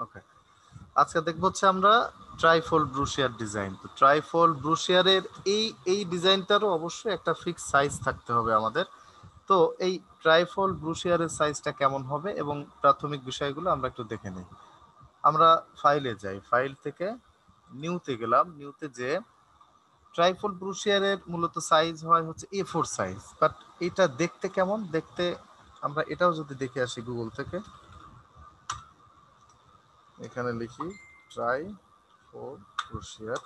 ওকে, আজকে দেখবো হচ্ছে আমরা ট্রাইফোল্ড ব্রুশিয়ার ডিজাইন। তো ট্রাইফোল্ড ব্রুশিয়ারের এই ডিজাইনটারও অবশ্যই একটা ফিক্স সাইজ থাকতে হবে আমাদের। তো এই ট্রাইফোল্ড ব্রুশিয়ারের সাইজটা কেমন হবে এবং প্রাথমিক বিষয়গুলো আমরা একটু দেখে নিই। আমরা ফাইলে যাই, ফাইল থেকে নিউতে গেলাম, নিউতে যে ট্রাইফোল্ড ব্রুশিয়ারের মূলত সাইজ হয় হচ্ছে A4 সাইজ, বাট এটা দেখতে কেমন দেখতে আমরা এটাও যদি দেখে আসি গুগল থেকে, এখানে লিখি ট্রাইফোল্ড ব্রুশিয়ার,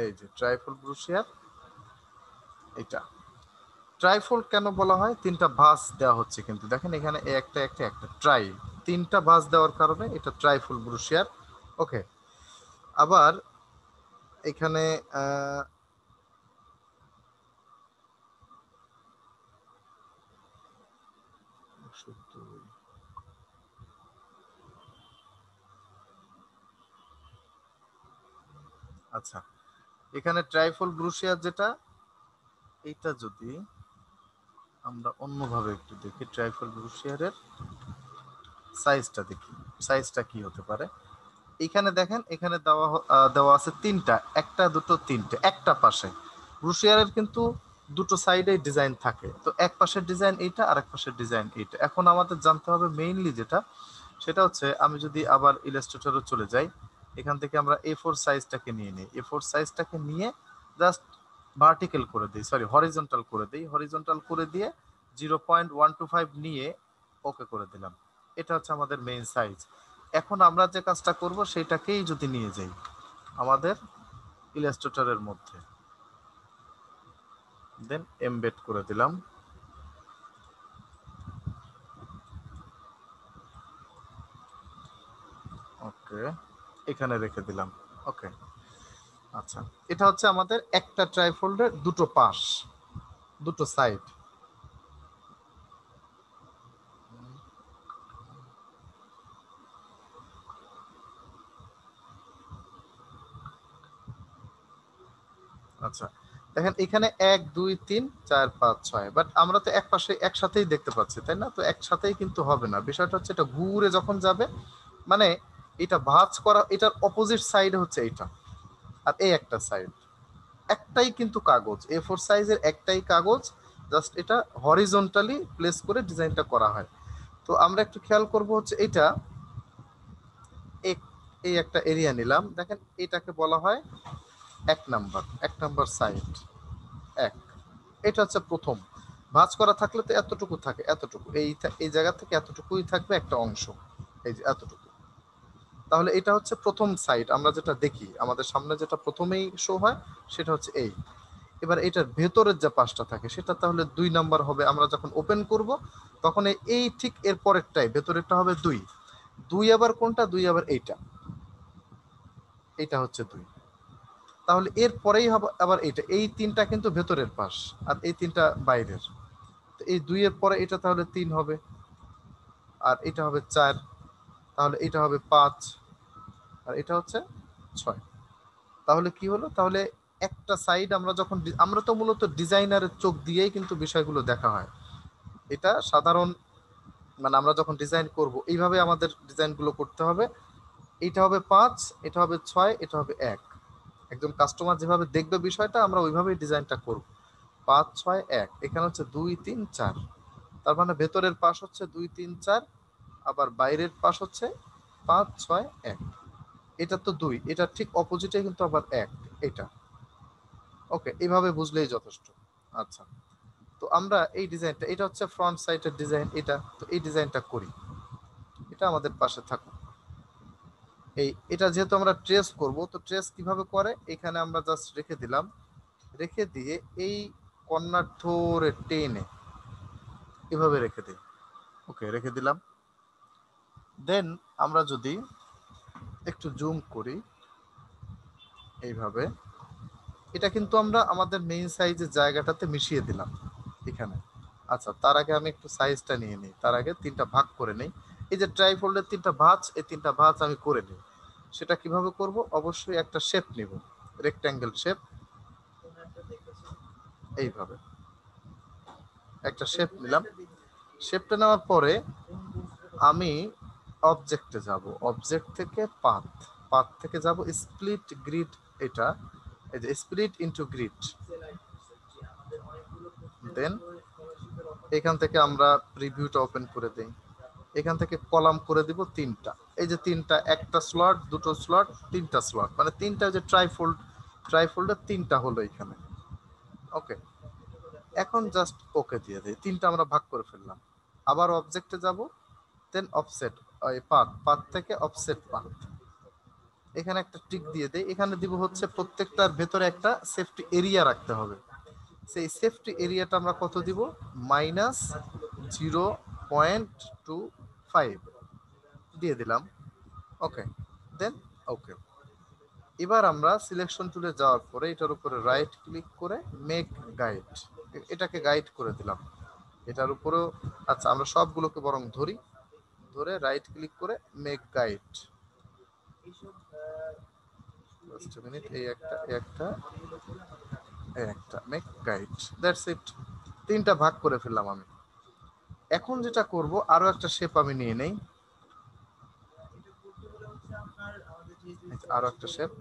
এই যে ট্রাইফোল্ড ব্রুশিয়ার এটা। ট্রাইফোল্ড কেন বলা হয়? তিনটা ভাঁজ দেওয়া হচ্ছে, কিন্তু দেখেন এখানে একটা একটা একটা ট্রাই, তিনটা ভাঁজ দেওয়ার কারণে এটা ট্রাইফোল্ড ব্রুশিয়ার। ওকে, আবার এখানে আচ্ছা, এখানে ট্রাইফোল্ড ব্রুশিয়ার যেটা, এইটা যদি আমরা অন্যভাবে একটু দেখি, ট্রাইফোল্ড ব্রুশিয়ারের সাইজটা দেখি, সাইজটা কি হতে পারে। এখানে দেখেন, এখানে দেওয়া আছে তিনটা, একটা দুটো তিনটে, একটা পাশে ব্রুশিয়ারের কিন্তু দুটো সাইডে ডিজাইন থাকে। তো এক পাশের ডিজাইন এইটা আর এক পাশের ডিজাইন এইটা। এখন আমাদের জানতে হবে মেইনলি যেটা, সেটা হচ্ছে আমি যদি আবার ইলাস্ট্রেটরে চলে যাই, এখান থেকে আমরা A4 সাইজটাকে নিয়ে নিই, A4 সাইজটাকে নিয়ে জাস্ট ভার্টিক্যাল করে দিই, সরি হরিজন্টাল করে দিই, হরিজন্টাল করে দিয়ে 0.125 নিয়ে ওকে করে দিলাম। এটা হচ্ছে আমাদের মেইন সাইজ। এখন আমরা যে কাজটা করব সেটাকেই যদি নিয়ে যাই আমাদের ইলাস্ট্রেটরের মধ্যে, দেন এমবেড করে দিলাম। ওকে, এখানে রেখে দিলাম। ওকে, আচ্ছা, এটা হচ্ছে আমাদের একটা ট্রাইফোল্ডের দুটো পাশ, দুটো সাইড। আচ্ছা, দেখেন এখানে 1 2 3 4 5 6, বাট আমরা তো এক পাশে একসাথেই দেখতে পাচ্ছি, তাই না? তো একসাথেই কিন্তু হবে না, বিষয়টা হচ্ছে এটা ঘুরে যখন যাবে, মানে এটা ভাঁজ করা, এটার অপোজিট সাইড হচ্ছে এটা, আর এই একটা সাইড, একটাই কিন্তু কাগজ, A4 সাইজের একটাই কাগজ, জাস্ট এটা হরিজন্টালি প্লেস করে ডিজাইনটা করা হয়। তো আমরা একটু খেয়াল করব হচ্ছে এটা, এই একটা এরিয়া নিলাম, দেখেন এটাকে বলা হয় এক নাম্বার সাইড এক। এটা হচ্ছে প্রথম, ভাঁজ করা থাকলে তো এতটুকু থাকে, এতটুকু এই এই জায়গা থেকে এতটুকুই থাকবে একটা অংশ, এই যে এতটুকু। তাহলে এটা হচ্ছে প্রথম সাইড, আমরা যেটা দেখি আমাদের সামনে যেটা প্রথমেই শো হয় সেটা হচ্ছে এই। এবার এটার ভেতরের যে পাশটা থাকে সেটা তাহলে 2 নাম্বার হবে, আমরা যখন ওপেন করব তখন এই ঠিক এর পরেরটাই ভেতরেরটা হবে 2। 2 আবার কোনটা? 2 আবার এইটা, এটা হচ্ছে 2। তাহলে এর পরেই হবে আবার এইটা, এই তিনটা কিন্তু ভেতরের পাশ আর এই তিনটা বাইরের। তো এই 2 এর পরে এটা তাহলে 3 হবে, আর এটা হবে 4, তাহলে এটা হবে 5, আর এটা হচ্ছে 6। তাহলে কি হলো? তাহলে একটা সাইড আমরা যখন আমরা তো মূলত ডিজাইনারের চোখ দিয়েই কিন্তু বিষয়গুলো দেখা হয়। এটা সাধারণ, মানে আমরা যখন ডিজাইন করব এইভাবে আমাদের ডিজাইনগুলো করতে হবে। এটা হবে 5, এটা হবে 6, এটা হবে 1। একজন কাস্টমার যেভাবে দেখবে বিষয়টা আমরা ওইভাবেই ডিজাইনটা করব। 5 6 1, এখানে হচ্ছে 2 3 4, তার মানে ভেতরের পাশ হচ্ছে 2 3 4, আবার বাইরের পাশ হচ্ছে 5 6 1। এটা তো 2, এটা ঠিক অপোজিটে কিন্তু আবার 1, এটা। ওকে, এইভাবে বুঝলেই যথেষ্ট। আচ্ছা, তো আমরা এই ডিজাইনটা, এটা হচ্ছে ফ্রন্ট সাইডের ডিজাইন, এটা তো এই ডিজাইনটা করি, এটা আমাদের পাশে থাকুক। এটা যেহেতু আমরা ট্রেস করব, তো ট্রেস কিভাবে করে, এখানে আমরা জাস্ট রেখে দিলাম, রেখে দিয়ে এই কর্নার ধরে টেনে এভাবে রেখে দিই। ওকে, রেখে দিলাম। দেন আমরা যদি একটু জুম করি এইভাবে, এটা কিন্তু আমরা আমাদের মেইন সাইজের জায়গাটাতে মিশিয়ে দিলাম এখানে। আচ্ছা, তার আগে আমি একটু সাইজটা নিয়ে নিই, তার আগে তিনটা ভাগ করে নেই। এই যে ট্রাইফোল্ডের তিনটা ভাঁজ, এই তিনটা ভাঁজ আমি করে নিই। সেটা কিভাবে করব? অবশ্যই একটা শেপ নিব, রেক্ট্যাঙ্গেল শেপ, এইভাবে একটা শেপ নিলাম। শেপটা নেওয়ার পরে আমি অবজেক্টে যাব, অবজেক্ট থেকে পাথ, পাথ থেকে যাব স্প্লিট গ্রিড, এটা এই যে স্প্লিট ইনটু গ্রিড। দেন এখান থেকে আমরা প্রিভিউটা ওপেন করে দেই, এখান থেকে কলাম করে দিব তিনটা, এই যে তিনটা, একটা স্লট, দুটো স্লট, তিনটা স্লট, মানে তিনটা যে ট্রাইফোল্ড, ট্রাইফোল্ডের তিনটা হলো এখানে। ওকে, এখন জাস্ট ওকে দিয়ে দেই, তিনটা আমরা ভাগ করে ফেললাম। আবার অবজেক্টে যাব, দেন অফসেট, এই পাথ, পাথ থেকে অফসেট পাথ, এখানে একটা টিক দিয়ে দেই। এখানে দিব হচ্ছে প্রত্যেকটার ভেতরে একটা সেফটি এরিয়া রাখতে হবে, সেই সেফটি এরিয়াটা আমরা কত দিব, -0.25 দিয়ে দিলাম। ওকে, দেন ওকে। এবার আমরা সিলেকশন টুলে যাওয়ার পরে এটার উপরে রাইট ক্লিক করে মেক গাইড, এটাকে গাইড করে দিলাম এটার উপরেও। আচ্ছা, আমরা সবগুলোকে বরং ধরি, ধরে রাইট ক্লিক করে মেক গাইড, জাস্ট মিনিট, এই একটা, এই একটা, এই একটা, মেক গাইড, দ্যাটস ইট। তিনটা ভাগ করে ফেললাম আমি। এখন যেটা করব, আরো একটা শেপ আমি নিয়ে নেই, আরো একটা শেপ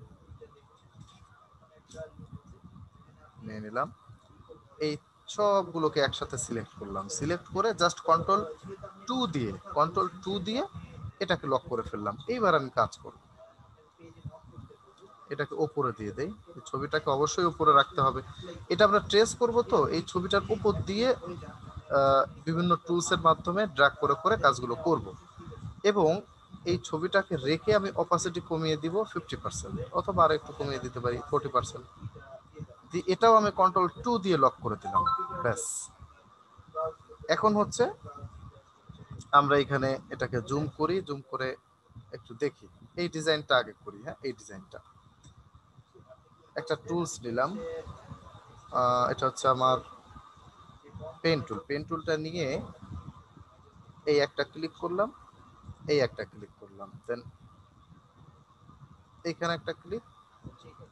নিয়ে নিলাম। এই সবগুলোকে একসাথে সিলেক্ট করলাম, সিলেক্ট করে জাস্ট কন্ট্রোল 2 দিয়ে এটাকে লক করে ফেললাম। এইবার আমি কাজ করব, এটাকে উপরে দিয়ে দেই, ছবিটাকে অবশ্যই উপরে রাখতে হবে। এটা আমরা ট্রেস করব, তো এই ছবিটার উপর দিয়ে বিভিন্ন টুলসের মাধ্যমে ড্র্যাগ করে করে কাজগুলো করব। এবং এই ছবিটাকে রেখে আমি অপাসিটি কমিয়ে দিব 50%, অথবা আর একটু কমিয়ে দিতে পারি 40%। এটাও আমি কন্ট্রোল 2 দিয়ে লক করে দিলাম, ব্যাস। এখন হচ্ছে আমরা এখানে এটাকে জুম করি, জুম করে একটু দেখি, এই ডিজাইনটা আগে করি। হ্যাঁ, এই ডিজাইনটা, একটা টুলস নিলাম, এটা হচ্ছে আমার পেন টুল। পেন টুলটা নিয়ে এই একটা ক্লিক করলাম, এই একটা ক্লিক করলাম, দেন এইখানে একটা ক্লিক,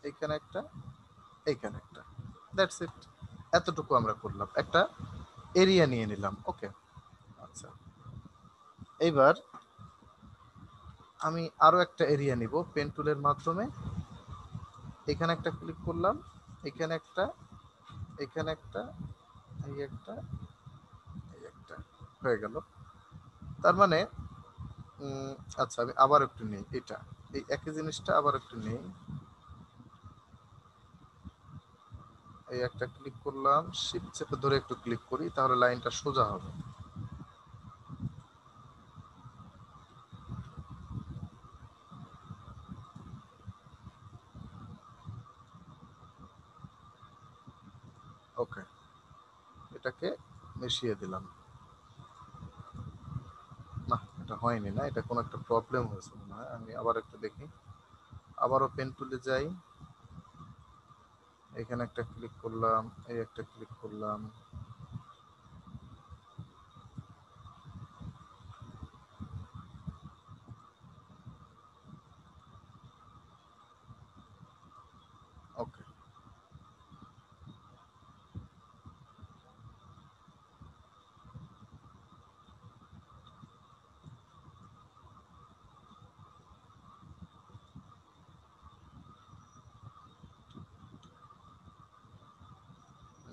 এইখানে একটা, এইখানে একটা, দ্যাটস ইট। এতটুকু আমরা করলাম, একটা এরিয়া নিয়ে নিলাম। ওকে, আচ্ছা, এইবার আমি আরো একটা এরিয়া নিব পেন টুলের মাধ্যমে। এখানে একটা ক্লিক করলাম, এখানে একটা, এখানে একটা, এই একটা, এই একটা, হয়ে গেল। তার মানে আচ্ছা, আমি আবার একটু নেই, এটা এই একই জিনিসটা আবার একটু নেই, এই একটা ক্লিক করলাম, শিফট চেপে ধরে একটু ক্লিক করি, তাহলে লাইনটা সোজা হবে। ওকে, এটাকে মিশিয়ে দিলাম। না, এটা হয়নি, না এটা কোনো একটা প্রবলেম হয়েছে মনে হয়। আমি আবার একটু দেখি, আবারও পেন টুলে যাই, এখানে একটা ক্লিক করলাম, এই একটা ক্লিক করলাম, ওকে।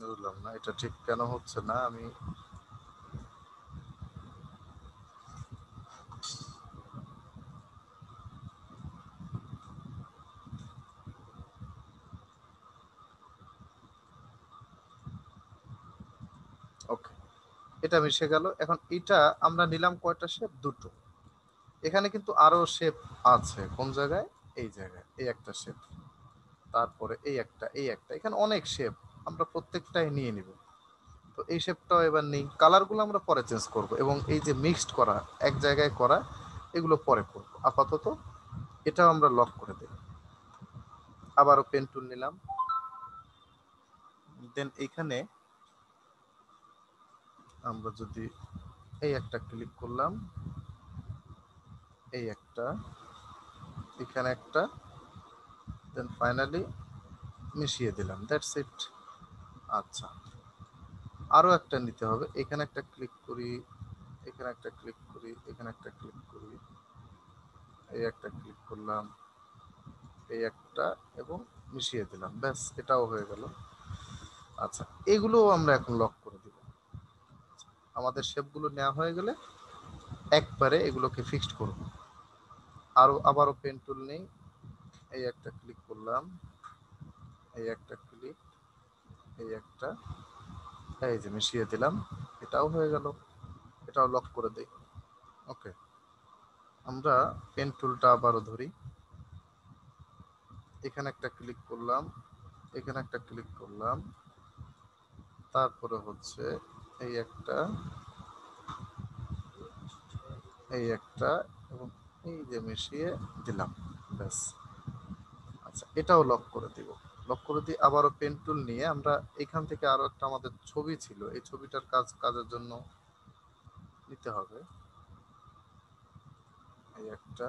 বুঝলাম না এটা ঠিক কেন হচ্ছে না। আমি ওকে, এটা মিশে গেল। এখন এটা আমরা নিলাম কয়টা শেপ, দুটো। এখানে কিন্তু আরো শেপ আছে, কোন জায়গায়, এই জায়গায়, এই একটা শেপ, তারপরে এই একটা, এই একটা, এখানে অনেক শেপ, আমরা প্রত্যেকটাই নিয়ে নিব। তো এই শেপটাও এবার নেই, কালারগুলো আমরা পরে চেঞ্জ করব, এবং এই যে মিক্সড করা, এক জায়গায় করা, এগুলো পরে করব। আপাতত এটাও আমরা লক করে দেব। আবারও পেন টুল নিলাম, দেন এইখানে আমরা যদি এই একটা ক্লিক করলাম, এই একটা, এখানে একটা, দেন ফাইনালি মিশিয়ে দিলাম, দ্যাটস ইট। আচ্ছা, আরো একটা নিতে হবে, এখানে একটা ক্লিক করি, এখানে একটা ক্লিক করি, এখানে একটা ক্লিক করি, এই একটা ক্লিক করলাম, এই একটা, এবং মিশিয়ে দিলাম, ব্যাস এটাও হয়ে গেল। আচ্ছা, এগুলো আমরা এখন লক করে দিব। আমাদের শেপগুলো নেওয়া হয়ে গেলে একবারে এগুলোকে ফিক্সড করব। আবারও পেন টুল নেই, এই একটা ক্লিক করলাম, এই একটা ক্লিক, এই একটা, এই যে মিশিয়ে দিলাম, এটাও হয়ে গেল। এটাও লক করে দেই। ওকে, আমরা পেন টুলটা আবারও ধরি, এখানে একটা ক্লিক করলাম, এখানে একটা ক্লিক করলাম, তারপরে হচ্ছে এই একটা, এই একটা, এবং এই যে মিশিয়ে দিলাম, ব্যাস। আচ্ছা, এটাও লক করে দিব। লক করে দিয়ে আবারও পেন টুল নিয়ে আমরা এখান থেকে আরো একটা আমাদের ছবি ছিল, এই ছবিটার কাজের জন্য নিতে হবে, এই একটা,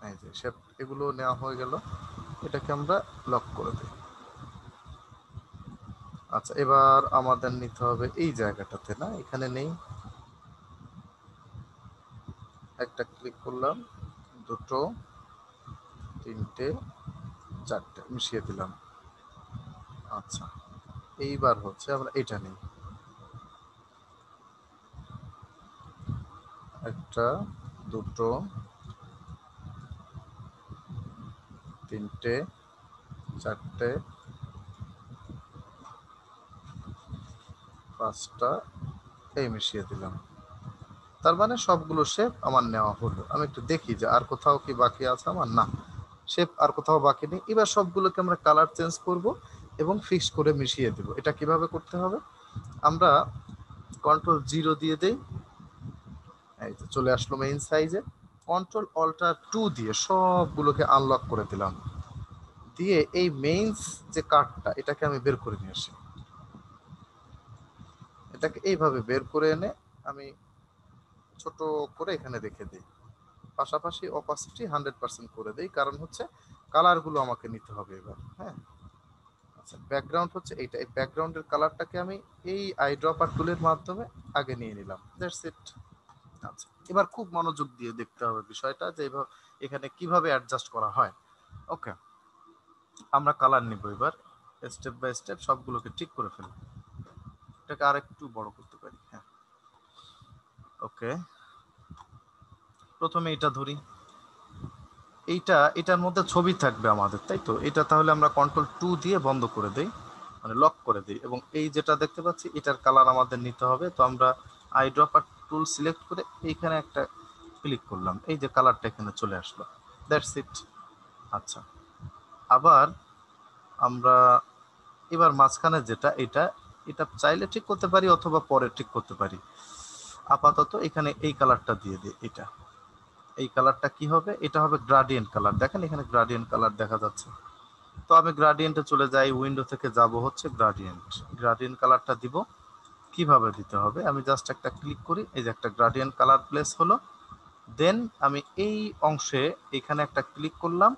এই যে শেপ, এগুলো নেওয়া হয়ে গেল, এটাকে আমরা লক করে দিই। আচ্ছা, এবার আমাদের নিতে হবে এই জায়গাটাতে, না এখানে নেই, একটা ক্লিক করলাম, দুটো, তিনটে, চারটে, মিশিয়ে দিলাম। আচ্ছা, এইবার হচ্ছে আমরা এটা নিই, একটা, দুটো, তিনটে, চারটে, পাঁচটা, এই মিশিয়ে দিলাম। তার মানে সবগুলো শেপ আমার নেওয়া হলো। আমি একটু দেখি যে আর কোথাও কি বাকি আছে আমার, না শেপ আর কোথাও বাকি নেই। এবার সবগুলোকে আমরা কালার চেঞ্জ করব এবং ফিক্স করে মিশিয়ে দেব। এটা কিভাবে করতে হবে, আমরা Ctrl 0 দিয়ে দেই, এই যে চলে আসলো মেইন সাইজে। Ctrl-Alt-2 দিয়ে সবগুলোকে আনলক করে দিলাম, দিয়ে এই মেইনস যে কার্ডটা, এটাকে আমি বের করে নিয়ে আসি। এটাকে এইভাবে বের করে এনে আমি ছোট করে এখানে রেখে দিই, পাশাপাশি অপাসিটি 100% করে দেই, কারণ হচ্ছে কালারগুলো আমাকে নিতে হবে এবার। হ্যাঁ, আচ্ছা, ব্যাকগ্রাউন্ড হচ্ছে এইটা, এই ব্যাকগ্রাউন্ডের কালারটাকে আমি এই আইড্রপার টুলের মাধ্যমে আগে নিয়ে নিলাম, দ্যাটস ইট। আচ্ছা, এবার খুব মনোযোগ দিয়ে দেখতে হবে বিষয়টা, যে এখানে কিভাবে অ্যাডজাস্ট করা হয়। ওকে, আমরা কালার নিব এবার, স্টেপ বাই স্টেপ সবগুলোকে ঠিক করে ফেলব। এটাকে আরেকটু বড় করতে পারি, হ্যাঁ। ওকে, প্রথমে এটা ধরি, এটার মধ্যে ছবি থাকবে আমাদের, তাই তো? এটা তাহলে আমরা Ctrl-2 দিয়ে বন্ধ করে দেই, মানে লক করে দিই, এবং এই যেটা দেখতে পাচ্ছি এটার কালার আমাদের নিতে হবে। তো আমরা আইড্রপার টুল সিলেক্ট করে এইখানে একটা ক্লিক করলাম, এই যে কালারটা এখানে চলে আসলো, দ্যাটস ইট। আচ্ছা, আবার আমরা এবার মাঝখানে যেটা, এটা এটা চাইলে ঠিক করতে পারি অথবা পরে ঠিক করতে পারি। আপাতত এখানে এই কালারটা দিয়ে দিই, এটা, এই কালারটা কি হবে, এটা হবে গ্রাডিয়েন্ট কালার। দেখেন এখানে গ্রাডিয়েন্ট কালার দেখা যাচ্ছে। তো আমি গ্রাডিয়েন্টে চলে যাই, উইন্ডো থেকে যাব হচ্ছে গ্রাডিয়েন্ট, গ্রাডিয়েন্ট কালারটা দিব। কিভাবে দিতে হবে, আমি জাস্ট একটা ক্লিক করি, এই যে একটা গ্রাডিয়েন্ট কালার প্লেস হলো। দেন আমি এই অংশে এখানে একটা ক্লিক করলাম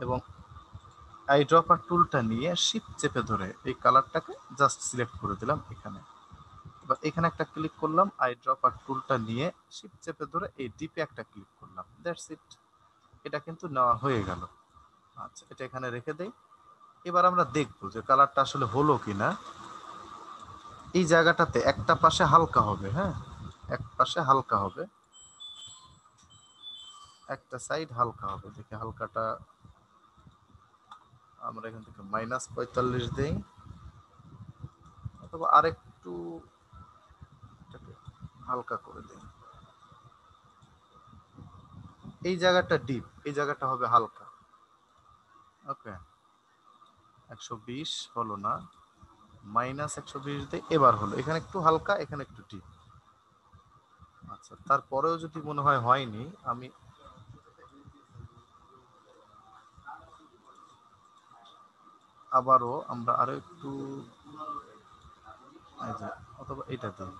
এবং আইড্রপার টুলটা নিয়ে শিফট চেপে ধরে এই কালারটাকে জাস্ট সিলেক্ট করে দিলাম এখানে। এবার এখানে একটা ক্লিক করলাম, আইড্রপার টুলটা নিয়ে শিফট চেপে ধরে এই ডিপে একটা ক্লিক করলাম, দ্যাটস ইট। এটা কিন্তু নেওয়া হয়ে গেল। আচ্ছা, এটা এখানে রেখে দেই। এবার আমরা দেখবো যে কালারটা আসলে হলো কিনা। এই জায়গাটাতে একটা পাশে হালকা হবে, হ্যাঁ, এক পাশে হালকা হবে, একটা সাইড হালকা হবে। দেখি হালকাটা আমরা এখান থেকে -45 দেই, অথবা আরেকটু এটাকে হালকা করে দিই। এই জায়গাটা ডিপ, এই জায়গাটা হবে হালকা। ওকে, 120 হলো না, -120 দিই, এবার হলো। এখানে একটু হালকা, এখানে একটু ডিপ। আচ্ছা, তারপরেও যদি মনে হয় হয়নি, আমি আবারও আমরা আরো একটু, অথবা এটা দিই,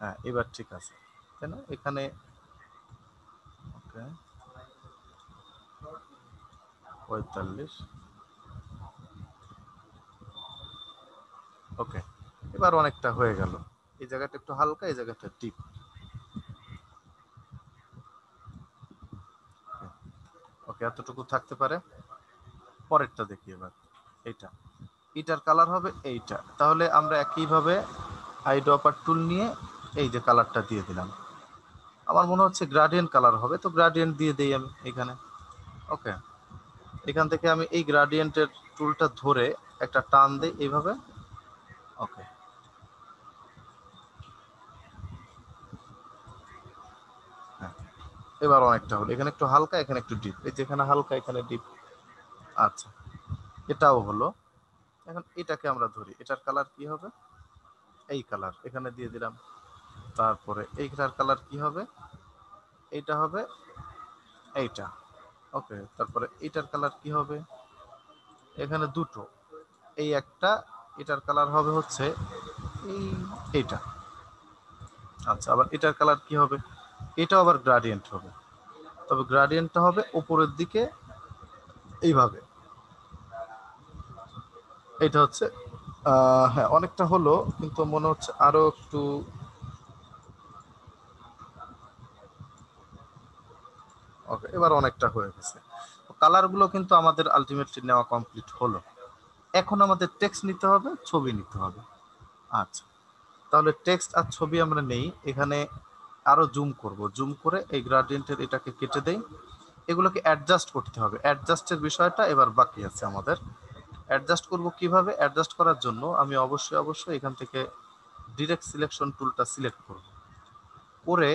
হ্যাঁ এবার ঠিক আছে, তাই না? এখানে ওকে, 45, ওকে। এবার অনেকটা হয়ে গেল। এই জায়গাটা একটু হালকা, এই জায়গাটা ডিপ। ওকে, এতটুকু থাকতে পারে। পরেরটা দেখি এবার। এইটা, এটার কালার হবে এইটা। তাহলে আমরা একইভাবে আইড্রপার টুল নিয়ে এই যে কালারটা দিয়ে দিলাম। আমার মনে হচ্ছে গ্রাডিয়েন্ট কালার হবে, তো গ্রাডিয়েন্ট দিয়ে দিই আমি এখানে। ওকে, এখান থেকে আমি এই গ্রাডিয়েন্টের টুলটা ধরে একটা টান দিই এইভাবে। ওকে, হ্যাঁ, এবার অনেকটা হলো। এখানে একটু হালকা, এখানে একটু ডিপ। এই যেখানে হালকা, এখানে ডিপ। আচ্ছা, এটাও হলো। এখন এটাকে আমরা ধরি, এটার কালার কি হবে? এই কালার এখানে দিয়ে দিলাম। তারপরে এইটার কালার কি হবে? এইটা হবে এইটা। ওকে, তারপরে এটার কালার কি হবে? এখানে দুটো, এই একটা, এটার কালার হবে হচ্ছে এই এইটা। আচ্ছা, আবার এটার কালার কি হবে? এটাও আবার গ্রাডিয়েন্ট হবে, তবে গ্রাডিয়েন্টটা হবে উপরের দিকে এইভাবে। এটা হচ্ছে হ্যাঁ, অনেকটা হলো, কিন্তু মনে হচ্ছে আরো একটু। ওকে, এবার অনেকটা হয়ে গেছে। কালারগুলো কিন্তু আমাদের আলটিমেটলি নেওয়া কমপ্লিট হলো। এখন আমাদের টেক্সট নিতে হবে, ছবি নিতে হবে। আচ্ছা, তাহলে টেক্সট আর ছবি আমরা নেই। এখানে আরো জুম করব, জুম করে এই গ্রাডিয়েন্টের এটাকে কেটে দেই। এগুলোকে অ্যাডজাস্ট করতে হবে। অ্যাডজাস্টের বিষয়টা এবার বাকি আছে আমাদের। অ্যাডজাস্ট করব কিভাবে? অ্যাডজাস্ট করার জন্য আমি অবশ্যই এখান থেকে ডিরেক্ট সিলেকশন টুলটা সিলেক্ট করব। করে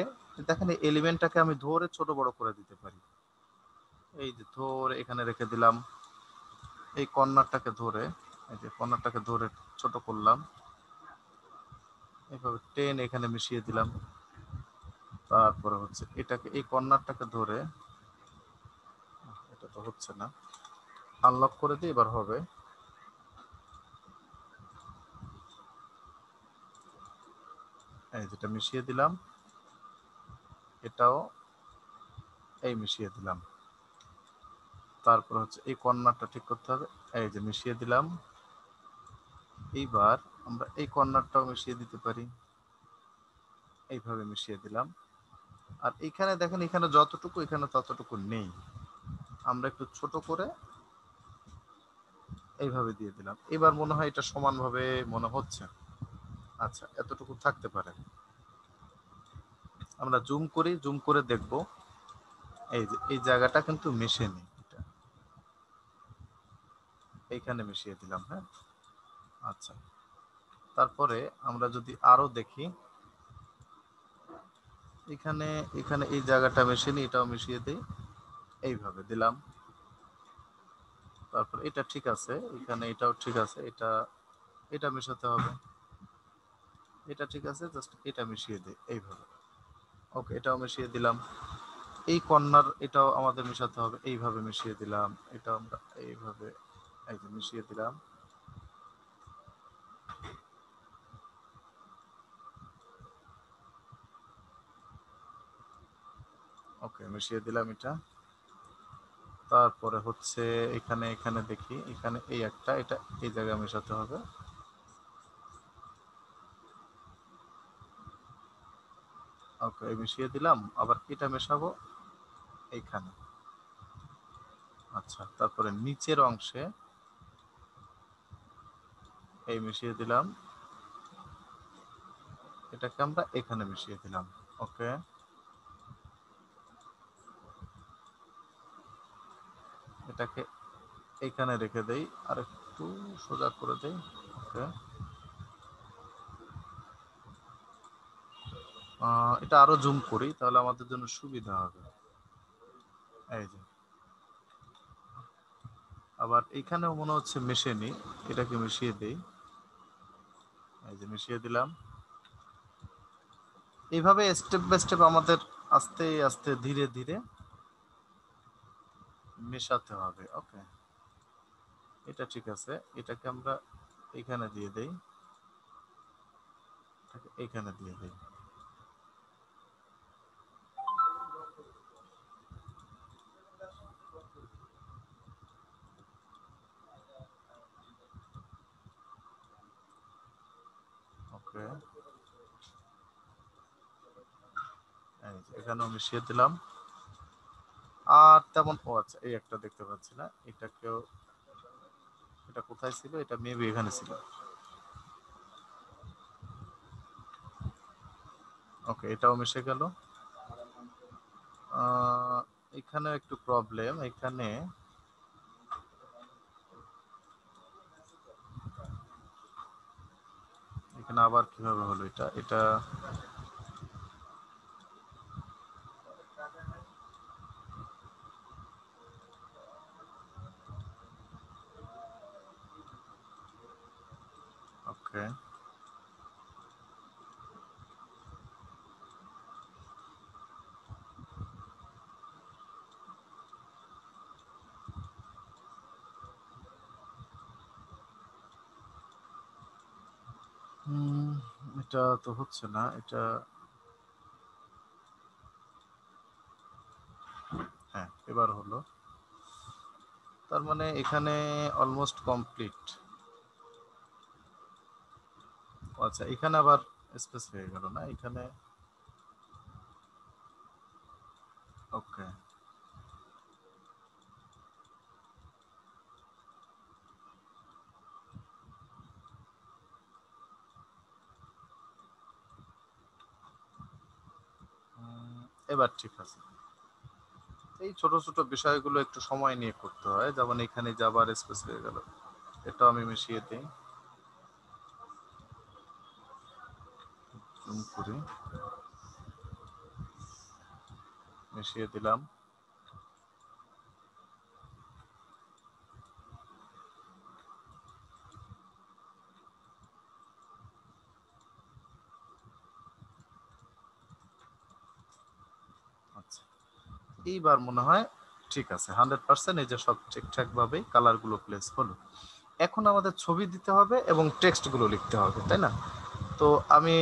দেখেন এই এলিমেন্টটাকে আমি ধরে ছোট বড় করে দিতে পারি। এই যে ধরে এখানে রেখে দিলাম। এই কর্নারটাকে ধরে, এই যে কর্নারটাকে ধরে ছোট করলাম। এইভাবে টেন এখানে মিশিয়ে দিলাম। তারপরে হচ্ছে এটাকে, এই কর্নারটাকে ধরে, এটা তো হচ্ছে না, আনলক করে দিই, এবার হবে। এই যেটা মিশিয়ে দিলাম, এটাও এই মিশিয়ে দিলাম। তারপর হচ্ছে এই কর্নারটা ঠিক করতে হবে। এই যে মিশিয়ে দিলাম। এইবার আমরা এই কর্নারটাও মিশিয়ে দিতে পারি। এইভাবে মিশিয়ে দিলাম। আর এখানে দেখেন, এখানে যতটুকু, এখানে ততটুকু নেই। আমরা একটু ছোট করে এইভাবে দিয়ে দিলাম। এবার মনে হয় এটা সমানভাবে মনে হচ্ছে। আচ্ছা, এতটুকু থাকতে পারে। আমরা জুম করি, জুম করে দেখব। এই যে এই জায়গাটা কিন্তু মেশেনি, এটা এইখানে মিশিয়ে দিলাম। হ্যাঁ, আচ্ছা। তারপরে আমরা যদি আরো দেখি, এখানে এখানে এই জায়গাটা মেশেনি, এটাও মিশিয়ে দিই। এইভাবে দিলাম। তারপর এটা ঠিক আছে, এখানে এটাও ঠিক আছে, এটা এটা মেশাতে হবে। এটা ঠিক আছে, জাস্ট এটা মিশিয়ে দিই এইভাবে। ওকে, এটাও মিশিয়ে দিলাম। এই কর্নার এটাও আমাদের মেশাতে হবে, এইভাবে মিশিয়ে দিলাম। এটাও আমরা এইভাবে, এই যে মিশিয়ে দিলাম। ওকে, মিশিয়ে দিলাম এটা। তারপরে হচ্ছে এখানে এখানে দেখি, এখানে এই একটা, এটা এই জায়গায় মেশাতে হবে। ওকে, মিশিয়ে দিলাম। আবার এটা মেশাবো এইখানে। আচ্ছা, তারপরে নিচের অংশে এই মিশিয়ে দিলাম। এটাকে আমরা এখানে মিশিয়ে দিলাম। ওকে, এটাকে এইখানে রেখে দেই, আর একটু সোজা করে দেই। ওকে, এটা আরো জুম করি, তাহলে আমাদের জন্য সুবিধা হবে। এই যে, আবার এখানেও মনে হচ্ছে মেশেনি, এটাকে মিশিয়ে দেই। এই যে মিশিয়ে দিলাম। এইভাবে স্টেপ বাই স্টেপ আমাদের আস্তে আস্তে ধীরে ধীরে মেশাতে হবে। ওকে, এটা ঠিক আছে। এটাকে আমরা এখানে দিয়ে দেই, এখানে দিয়ে দেই। এখানেও মিশিয়ে দিলাম। আর তেমন আচ্ছা এই একটা দেখতে পাচ্ছি না, এটাকেও, এটা কোথায় ছিল, এটা মেবি এখানে ছিল। ওকে, এটাও মিশে গেল। এখানে একটু প্রবলেম, এখানে আবার কিভাবে হলো এটা, এটা ওকে। এটা তো হচ্ছে না, এটা হ্যাঁ এবার হলো। তার মানে এখানে অলমোস্ট কমপ্লিট। আচ্ছা এখানে আবার স্পেস হয়ে গেল না এখানে। ওকে, এবার ঠিক আছে। এই ছোট ছোট বিষয়গুলো একটু সময় নিয়ে করতে হয়, যেমন এখানে যাবার স্পেস হয়ে গেল, এটা আমি মিশিয়ে দিই, জুম করি, মিশিয়ে দিলাম। আচ্ছা এইবার মনে হয় ঠিক আছে 100%, এই যে সব ঠিকঠাক ভাবে কালার গুলো প্লেস হলো। এখন আমাদের ছবি দিতে হবে এবং টেক্সট গুলো লিখতে হবে, তাই না? তো আমি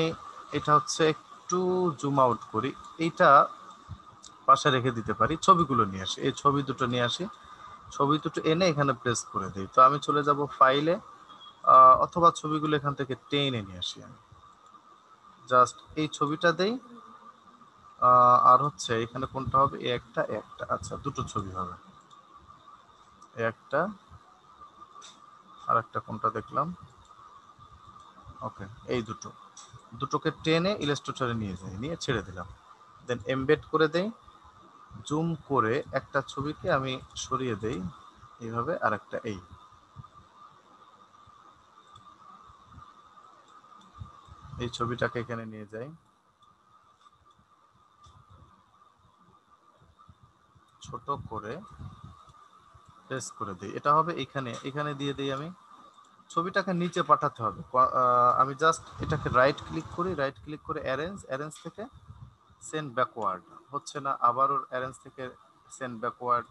এটা হচ্ছে একটু জুম আউট করি, এইটা পাশে রেখে দিতে পারি, ছবিগুলো নিয়ে আসি, এই ছবি দুটো নিয়ে আসি, ছবি দুটো এনে এখানে প্লেস করে দিই। তো আমি চলে যাব ফাইলে, অথবা ছবিগুলো এখান থেকে টেনে নিয়ে আসি আমি, জাস্ট এই ছবিটা দেই। আর হচ্ছে এখানে কোনটা হবে, একটা একটা, আচ্ছা দুটো ছবি হবে, একটা আর একটা, কোনটা দেখলাম, ওকে এই দুটো, দুটোকে টেনে ইলাস্ট্রেটরে নিয়ে যাই, নিয়ে ছেড়ে দিলাম, দেন এমবেড করে দেই, জুম করে একটা ছবিকে আমি সরিয়ে দেই এইভাবে, আর একটা এই ছবিটাকে এখানে নিয়ে যাই, ছোট করে প্রেস করে দিই, এটা হবে এখানে, এখানে দিয়ে দিই আমি, ছবিটাকে নিচে পাঠাতে হবে। আমি জাস্ট এটাকে রাইট ক্লিক করি, রাইট ক্লিক করে অ্যারেঞ্জ, অ্যারেঞ্জ থেকে সেন্ড ব্যাকওয়ার্ড, হচ্ছে না, আবারও অ্যারেঞ্জ থেকে সেন্ড ব্যাকওয়ার্ড,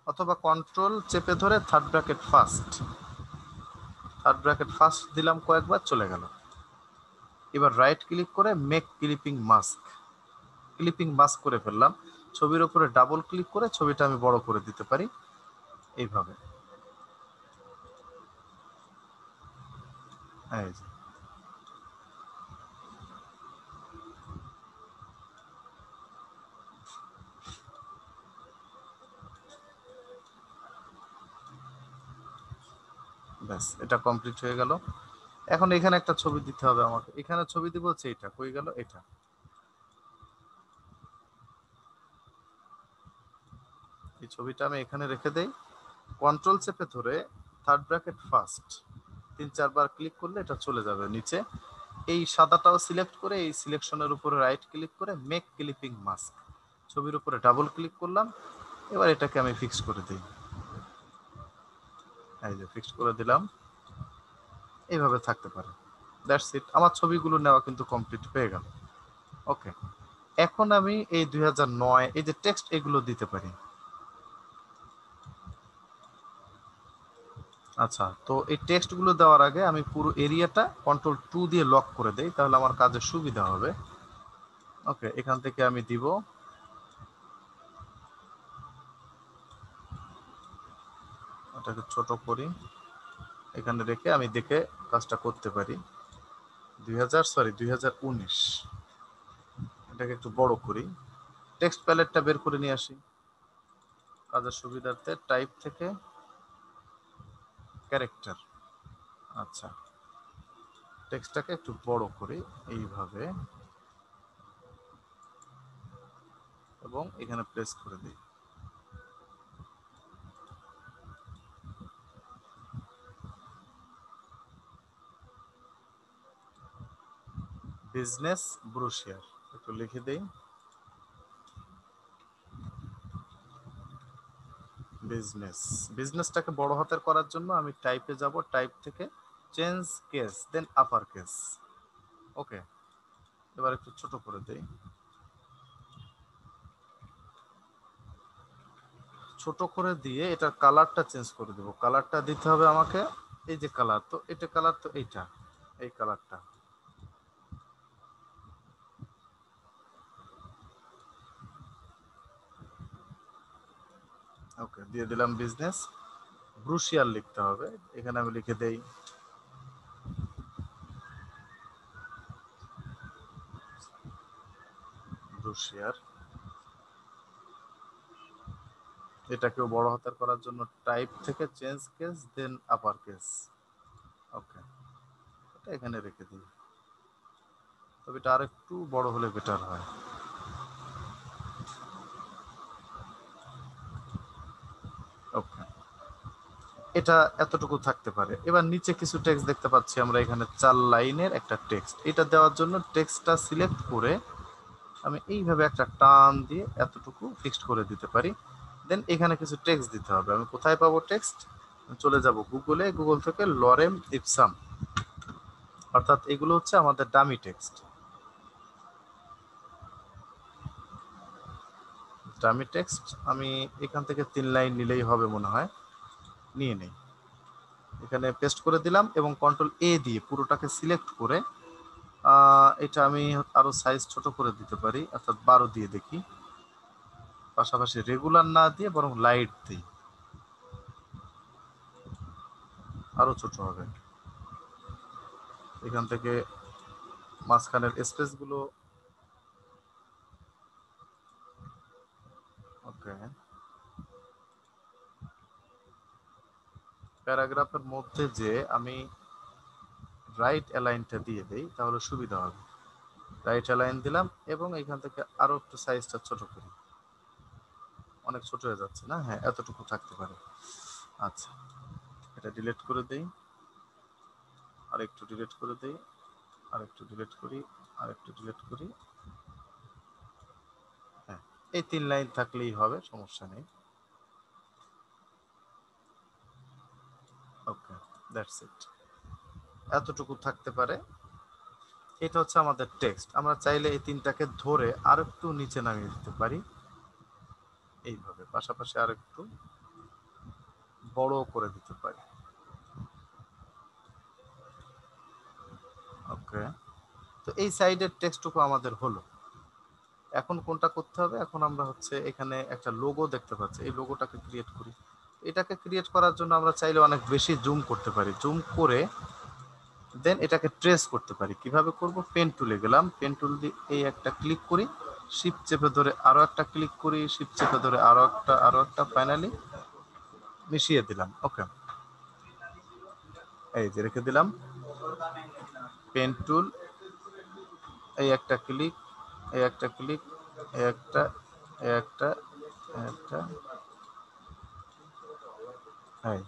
অথবা কন্ট্রোল চেপে ধরে third bracket first, third bracket first দিলাম, কয়েকবার চলে গেল। এবার রাইট ক্লিক করে make clipping mask, clipping mask করে ফেললাম, ছবির উপরে ডাবল ক্লিক করে ছবিটা আমি বড় করে দিতে পারি এইভাবে, এই যে। ব্যাস এটা কমপ্লিট হয়ে গেল। এখন এখানে একটা ছবি দিতে হবে আমাকে, এখানে ছবি দিব হচ্ছে এটা, কই গেল এটা, এই ছবিটা আমি এখানে রেখে দেই, কন্ট্রোল চেপে ধরে থার্ড ব্র্যাকেট ফার্স্ট 3-4 বার ক্লিক করলে এটা চলে যাবে নিচে। এই সাদাটাও সিলেক্ট করে এই সিলেকশনের উপরে রাইট ক্লিক করে মেক ক্লিপিং মাস্ক, ছবির উপরে ডাবল ক্লিক করলাম, এবার এটাকে আমি ফিক্স করে দিই, এই যে ফিক্স করে দিলাম, এইভাবে থাকতে পারে। দ্যাটস ইট, আমার ছবিগুলো নেওয়া কিন্তু কমপ্লিট হয়ে গেল। ওকে, এখন আমি এই 2009 এই যে টেক্সট এগুলো দিতে পারি। আচ্ছা, তো এই টেক্সট গুলো দেওয়ার আগে আমি পুরো এরিয়াটা কন্ট্রোল 2 দিয়ে লক করে দেই, তাহলে আমার কাজের সুবিধা হবে। ওকে, এখান থেকে আমি দিব, এটাকে ছোট করি, এখানে রেখে আমি দেখে কাজটা করতে পারি। 2019, এটাকে একটু বড় করি, টেক্সট প্যালেটটা বের করে নিয়ে আসি কাজের সুবিধার্থে, টাইপ থেকে ক্যারেক্টার। আচ্ছা, টেক্সটটাকে একটু বড় করি এইভাবে এবং এখানে প্লেস করে দিই। বিজনেস ব্রোশিয়ার একটু লিখে দেই, বিজনেস। বিজনেসটাকে বড় হাতের করার জন্য আমি টাইপে যাব, টাইপ থেকে চেঞ্জ কেস দেন আপার কেস। ওকে, এবার একটু ছোট করে দেই, ছোট করে দিয়ে এটার কালারটা চেঞ্জ করে দেবো। কালারটা দিতে হবে আমাকে, এই যে কালার, তো এটা কালার তো এইটা, এই কালারটা। ওকে, দিয়ে দিলাম বিজনেস ব্রুশিয়ার লিখতে হবে, এখানে আমি লিখে দেই ব্রুশিয়ার। এটাকেও বড় হাতের করার জন্য টাইপ থেকে চেঞ্জ কেস দেন আপার কেস। ওকে, এটা এখানে রেখে দিই, তবে এটা আর একটু বড় হলে বেটার হয়। ওকে, এটা এতটুকু থাকতে পারে। এবার নিচে কিছু টেক্সট দেখতে পাচ্ছি আমরা এখানে, 4 লাইনের একটা টেক্সট। এটা দেওয়ার জন্য টেক্সটটা সিলেক্ট করে আমি এইভাবে একটা টান দিয়ে এতটুকু ফিক্সড করে দিতে পারি। দেন এখানে কিছু টেক্সট দিতে হবে। আমি কোথায় পাবো টেক্সট? চলে যাব গুগলে, গুগল থেকে লরেম ইপসাম, অর্থাৎ এগুলো হচ্ছে আমাদের ডামি টেক্সট। ডামি টেক্সট আমি এখান থেকে 3 লাইন নিলেই হবে মনে হয়, নিয়ে নেই। এখানে পেস্ট করে দিলাম এবং কন্ট্রোল এ দিয়ে পুরোটাকে সিলেক্ট করে এটা আমি আরো সাইজ ছোট করে দিতে পারি, অর্থাৎ 12 দিয়ে দেখি। পাশাপাশি রেগুলার না দিয়ে বরং লাইট দিই, আরো ছোট হবে। এখান থেকে মাঝখানের স্পেস গুলো, ওকে, প্যারাগ্রাফের মধ্যে যে আমি রাইট অ্যালাইনটা দিয়ে দেই তাহলে সুবিধা হবে। রাইট অ্যালাইন দিলাম এবং এখান থেকে আরো একটু সাইজটা ছোট করি, অনেক ছোট হয়ে যাচ্ছে না? হ্যাঁ, এতটুকু থাকতে পারে। আচ্ছা, এটা ডিলিট করে দেই, আর একটু ডিলিট করে দেই, আর একটু ডিলিট করি, আর একটু ডিলিট করি। হ্যাঁ, এই 3 লাইন থাকলেই হবে, সমস্যা নেই। ওকে, দ্যাটস ইট, এতটুকু থাকতে পারে। এটা হচ্ছে আমাদের টেক্সট। আমরা চাইলে এই 3টাকে ধরে আর একটু নিচে নামিয়ে দিতে পারি, এইভাবে পাশাপাশি আর একটু বড় করে দিতে পারি। ওকে, তো এই সাইডের টেক্সটটুকু আমাদের হলো। এখন কোনটা করতে হবে? এখন আমরা হচ্ছে এখানে একটা লোগো দেখতে পাচ্ছি, এই লোগোটাকে ক্রিয়েট করি। এটাকে ক্রিয়েট করার জন্য আমরা চাইলে অনেক বেশি জুম করতে পারি, জুম করে দেন এটাকে ট্রেস করতে পারি। কিভাবে করব? পেন টুলে গেলাম, পেন টুল দিয়ে এই একটা ক্লিক করি, শিফট চেপে ধরে আরো একটা ক্লিক করি, শিফট চেপে ধরে আরো একটা, ফাইনালি মিশিয়ে দিলাম। ওকে, এই যে রেখে দিলাম। পেন টুল, এই একটা ক্লিক, এই একটা ক্লিক, এই একটা, এই একটা, এই একটা, এই।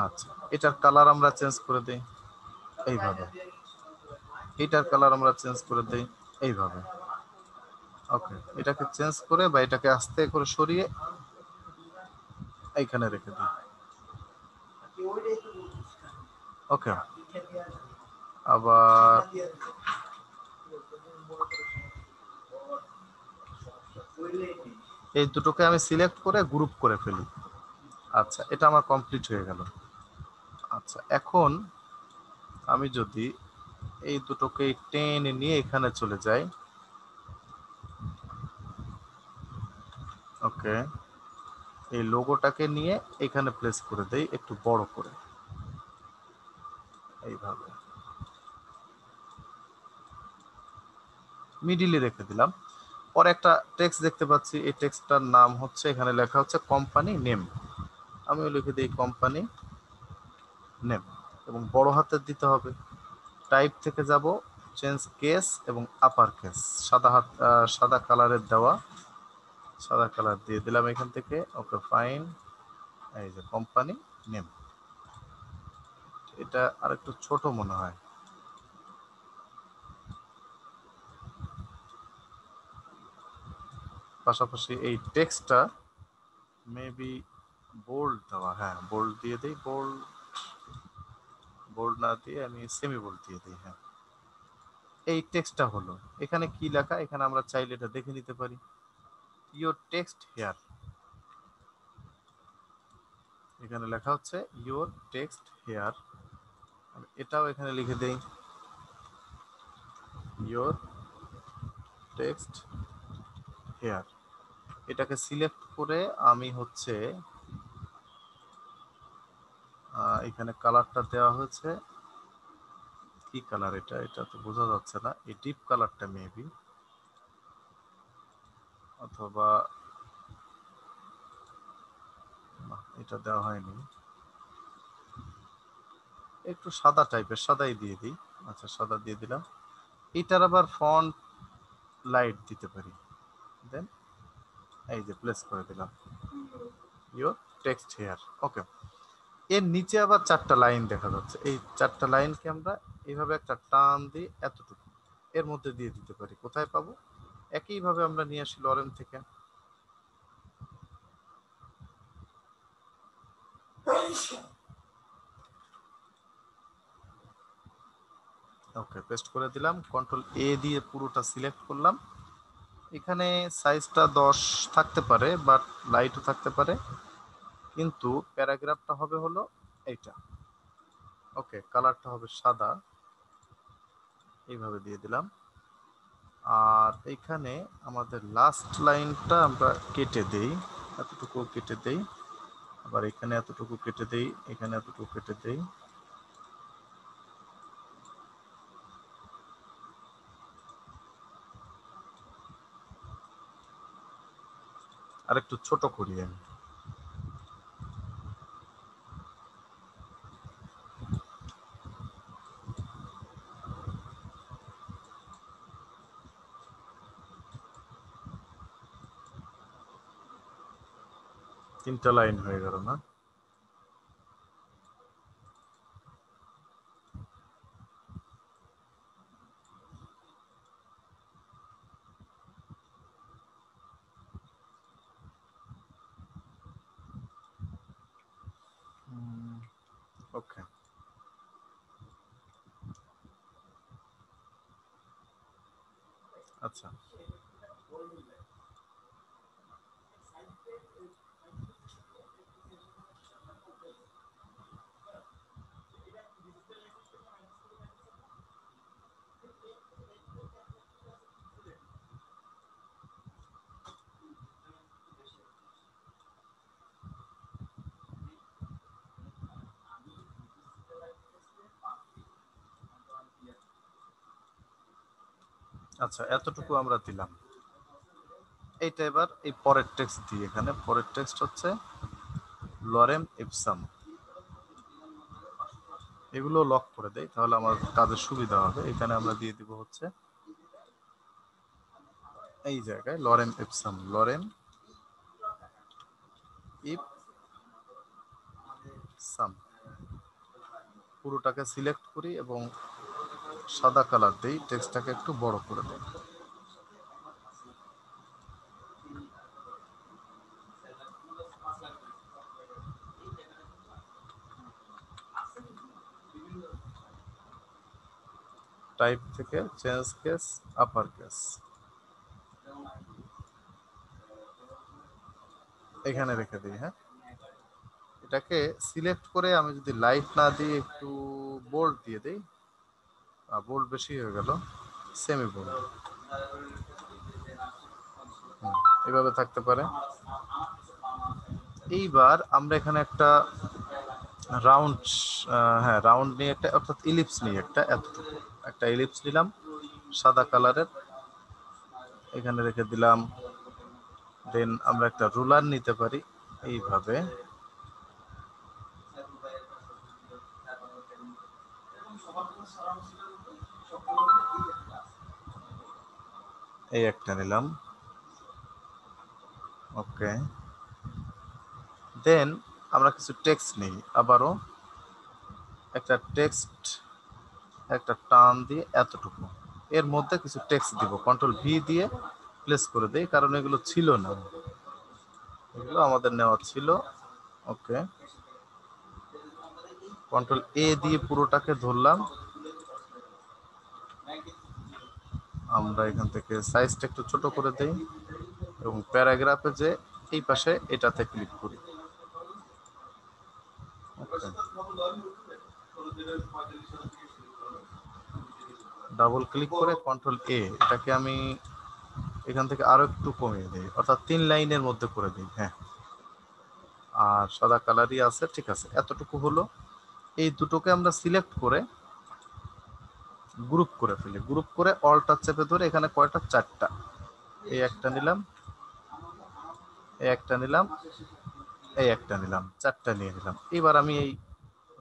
আচ্ছা, এটার কালার আমরা চেঞ্জ করে দিই এইভাবে, এটার কালার আমরা চেঞ্জ করে দিই এইভাবে। ওকে, এটাকে চেঞ্জ করে বা এটাকে আস্তে করে সরিয়ে এইখানে রেখে দিই। ওকে, আবার এই দুটোকে আমি সিলেক্ট করে গ্রুপ করে ফেলি। আচ্ছা, এটা আমার কমপ্লিট হয়ে গেল। আচ্ছা, এখন আমি যদি এই দুটোকে টেনে নিয়ে এখানে চলে যাই, ওকে, এই লোগোটাকে নিয়ে এখানে প্লেস করে দেই একটু বড় করে, এইভাবে। মিডিলে রেখে দিলাম। পরে একটা টেক্সট দেখতে পাচ্ছি, এই টেক্সটটার নাম হচ্ছে, এখানে লেখা হচ্ছে কোম্পানি নেম। আমিও লিখে দিই কোম্পানি নেম, এবং বড় হাতের দিতে হবে। টাইপ থেকে যাব চেঞ্জ কেস এবং আপার কেস, সাদা কালারের দেওয়া, সাদা কালার দিয়ে দিলাম এখান থেকে। ওকে ফাইন, এই যে কোম্পানি নেম। এটা আর একটু ছোট মনে হয়, পাশাপাশি এই টেক্সটটা মেবি বোল্ড দেওয়া, হ্যাঁ বোল্ড দিয়ে দিই, বোল্ড বোল্ড না দিয়ে আমি সেমি বোল্ড দিয়ে দিই। হ্যাঁ, এই টেক্সটটা হলো, এখানে কি লেখা, এখানে আমরা চাইলে এটা দেখে নিতে পারি। ইওর টেক্সট হেয়ার, এখানে লেখা হচ্ছে ইওর টেক্সট হেয়ার। এটাও এখানে লিখে দেই ইওর টেক্সট হেয়ার। এটাকে সিলেক্ট করে আমি হচ্ছে এখানে কালারটা দেওয়া হয়েছে, কি কালার এটা, এটা তো বোঝা যাচ্ছে না, এই ডিপ কালারটা মেবি, অথবা না এটা দেওয়া হয়নি, একটু সাদা টাইপের, সাদাই দিয়ে দিই। আচ্ছা সাদা দিয়ে দিলাম। এটার আবার ফন্ট লাইট দিতে পারি, দেন এই যে প্লেস করে দিলাম ইওর টেক্সট হেয়ার। ওকে, এর নিচে আবার 4টা লাইন দেখা যাচ্ছে, এই 4টা লাইনকে আমরা এইভাবে একটা টান দিয়ে এতটুকু এর মধ্যে দিয়ে দিতে পারি। কোথায় পাবো? একইভাবে আমরা নিয়ে আসি লরেম থেকে। ওকে, পেস্ট করে দিলাম, কন্ট্রোল এ দিয়ে পুরোটা সিলেক্ট করলাম। এখানে সাইজটা 10 থাকতে পারে, বাট লাইটও থাকতে পারে, কিন্তু প্যারাগ্রাফটা হবে হলো এইটা। ওকে, কালারটা হবে সাদা, এইভাবে দিয়ে দিলাম। আর এখানে আমাদের লাস্ট লাইনটা আমরা কেটে দেই, এতটুকু কেটে দেই, আবার এখানে এতটুকু কেটে দেই, এখানে এতটুকু কেটে দেই। আর একটু ছোট করি আমি। তিনটা লাইন হয়ে গেল না? ওকে, আচ্ছা আচ্ছা, এতটুকু আমরা দিলাম। এইটা এবার এই পরের টেক্সট দিই, এখানে পরের টেক্সট হচ্ছে লরেম ইপসাম। এগুলো লক করে দেই, তাহলে আমার কাজের সুবিধা হবে। এখানে আমরা দিয়ে দিব হচ্ছে এই জায়গায় লরেম ইপসাম, লরেম ইপসাম। পুরোটাকে সিলেক্ট করি এবং সাদা কালার দেই, টেক্সটটাকে একটু বড় করে দেই। টাইপ থেকে চেঞ্জ কেস আপার কেস, এখানে রেখে দিই। হ্যাঁ, এটাকে সিলেক্ট করে আমি যদি লাইট না দিই, একটু বোল্ড দিয়ে দিই, বোল্ড বেশি হয়ে গেল, সেমি বোল্ড, এভাবে থাকতে পারে। এইবার আমরা এখানে একটা রাউন্ড, হ্যাঁ রাউন্ড নিয়ে একটা, অর্থাৎ ইলিপস নিয়ে একটা, এতটুকু একটা ইলিপস নিলাম সাদা কালারের, এখানে রেখে দিলাম। দেন আমরা একটা রুলার নিতে পারি এইভাবে, এই একটা নিলাম। ওকে, দেন আমরা কিছু টেক্সট নিই, আবারও একটা টেক্সট, একটা টান দিয়ে এতটুকু এর মধ্যে কিছু টেক্সট দিব, কন্ট্রোল ভি দিয়ে প্লেস করে দেই, কারণ এগুলো ছিল না, এগুলো আমাদের নেওয়া ছিল। ওকে, কন্ট্রোল এ দিয়ে পুরোটাকে ধরলাম। আমরা এখান থেকে সাইজটা একটু ছোট করে দেই এবং প্যারাগ্রাফে যে এই পাশে এটাতে ক্লিক করি। ডাবল ক্লিক করে কন্ট্রোল এ, এটাকে আমি এখান থেকে আরো একটু কমিয়ে দিই, অর্থাৎ 3 লাইনের মধ্যে করে দিই। হ্যাঁ, আর সাদা কালারই আছে, ঠিক আছে, এতটুকু হলো। এই দুটোকে আমরা সিলেক্ট করে গ্রুপ করে ফেলি, গ্রুপ করে অল্টা চেপে ধরে এখানে কয়টা, 4টা, এই একটা নিলাম, এই একটা নিলাম, এই একটা নিলাম, 4টা নিয়ে নিলাম। এবার আমি এই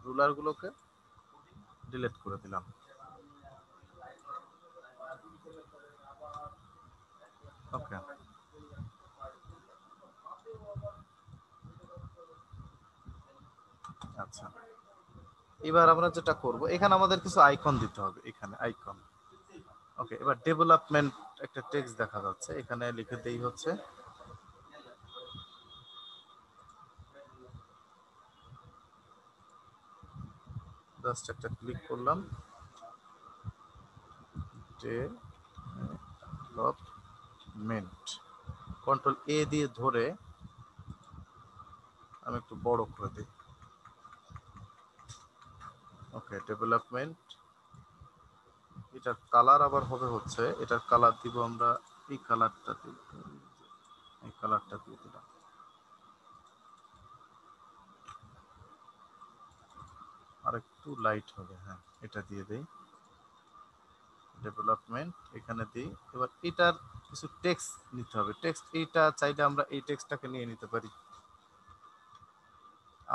রুলার গুলোকে ডিলিট করে দিলাম। ওকে, আচ্ছা, এবার আমরা যেটা করব, এখানে আমাদের কিছু আইকন দিতে হবে, এখানে আইকন। ওকে, এবার ডেভেলপমেন্ট একটা টেক্সট দেখা যাচ্ছে, এখানে লিখে দেই হচ্ছে জাস্ট একটা ক্লিক করলাম, ডেভেলপমেন্ট, কন্ট্রোল এ দিয়ে ধরে আমি একটু বড় করে দিই। ওকে, ডেভেলপমেন্ট, এটার কালার আবার হবে হচ্ছে, এটার কালার দিব আমরা এই কালারটা দিব, এই কালারটা দিয়ে দিলাম। আর একটু লাইট হবে, হ্যাঁ, এটা দিয়ে দেই। ডেভেলপমেন্ট এখানে দিই। এবার এটার কিছু টেক্সট নিতে হবে, টেক্সট এইটা চাইলে আমরা এই টেক্সটটাকে নিয়ে নিতে পারি,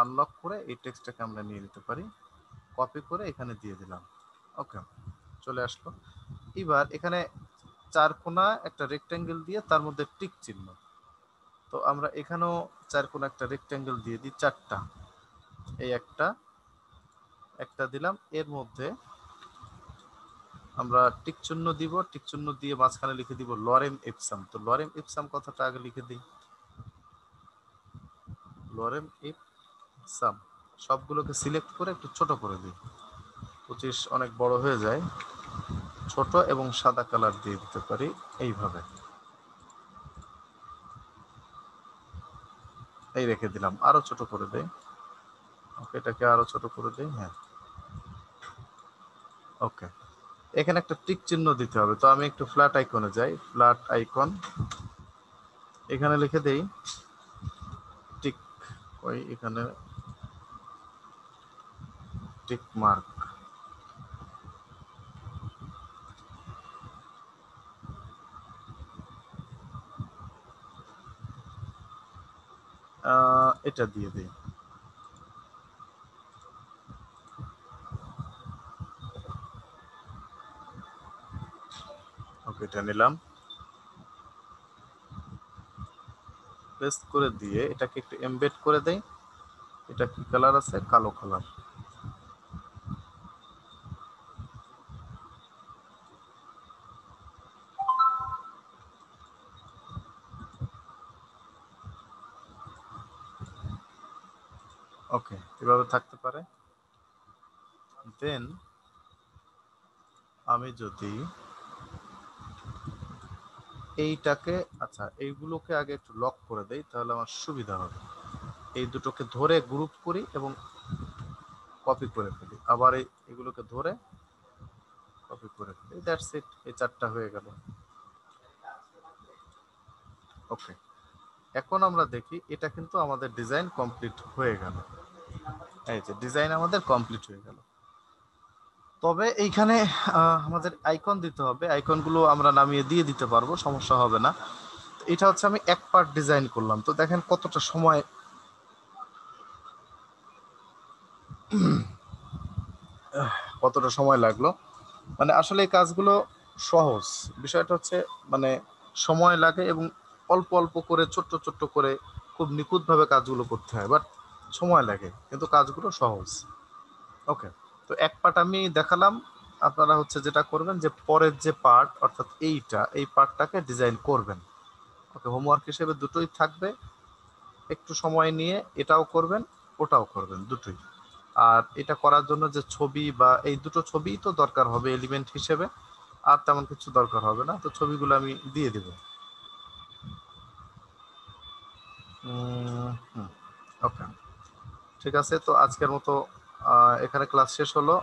আনলক করে এই টেক্সটটাকে আমরা নিয়ে নিতে পারি, কপি করে এখানে দিয়ে দিলাম। ওকে, চলে আসলো। এবার এখানে 4 কোণা একটা রেক্টেঙ্গেল দিয়ে তার মধ্যে টিক চিহ্ন, তো আমরা এখানেও 4 কোণা একটা রেক্টেঙ্গেল দিয়ে দিই, 4টা, এই একটা, একটা দিলাম, এর মধ্যে আমরা টিক চিহ্ন দিব, টিক চিহ্ন দিয়ে মাঝখানে লিখে দিব লরেম ইপসাম। তো লরেম ইপসাম কথাটা আগে লিখে দিই, লরেম ইপসাম। সবগুলোকে সিলেক্ট করে একটু ছোট করে দিই, 25 অনেক বড় হয়ে যায়, ছোট এবং সাদা কালার দিয়ে দিতে পারি এইভাবে, এই রেখে দিলাম, আরো ছোট করে দেই। ওকে, এটাকে আরো ছোট করে দেই, হ্যাঁ। ওকে, এখানে একটা টিক চিহ্ন দিতে হবে, তো আমি একটু ফ্ল্যাট আইকনে যাই, ফ্ল্যাট আইকন, এখানে লিখে দেই টিক, ওই এখানে টিক মার্ক, এটা দিয়ে দিই। ওকে, এটা নিলাম, পেস্ট করে দিয়ে এটাকে একটু এমবেড করে দেই। এটা কি কালার আছে, কালো কালার। ওকে, এভাবে থাকতে পারে। দেন আমি যদি এইটাকে, আচ্ছা এইগুলোকে আগে একটু লক করে দেই তাহলে আমার সুবিধা হবে। এই দুটোকে ধরে গ্রুপ করি এবং কপি করে ফেলি, আবার এগুলোকে ধরে কপি করে ফেলি, দ্যাটস ইট, এই 4টা হয়ে গেল। ওকে, এখন আমরা দেখি এটা কিন্তু আমাদের ডিজাইন কমপ্লিট হয়ে গেল, এই যে ডিজাইন আমাদের কমপ্লিট হয়ে গেল। তবে এইখানে আমাদের আইকন দিতে হবে, আইকনগুলো আমরা নামিয়ে দিয়ে দিতে পারবো, সমস্যা হবে না। এটা হচ্ছে আমি এক পার্ট ডিজাইন করলাম, তো দেখেন কতটা সময়, কতটা সময় লাগলো। মানে আসলে এই কাজগুলো সহজ, বিষয়টা হচ্ছে মানে সময় লাগে এবং অল্প অল্প করে ছোট্ট ছোট্ট করে খুব নিখুঁতভাবে কাজগুলো করতে হয়, বাট সময় লাগে, কিন্তু কাজগুলো সহজ। ওকে, তো এক পার্ট আমি দেখালাম। আপনারা হচ্ছে যেটা করবেন যে পরের যে পার্ট অর্থাৎ এই পার্টটাকে ডিজাইন করবেন। ওকে, হোমওয়ার্ক হিসেবে দুটোই থাকবে, একটু সময় নিয়ে এটাও করবেন, ওটাও করবেন, দুটোই। আর এটা করার জন্য যে ছবি বা এই দুটো ছবিই তো দরকার হবে এলিমেন্ট হিসেবে, আর তেমন কিছু দরকার হবে না, তো ছবিগুলো আমি দিয়ে দেব। ওকে, ঠিক আছে, তো আজকের মতো এখানে ক্লাস শেষ হলো।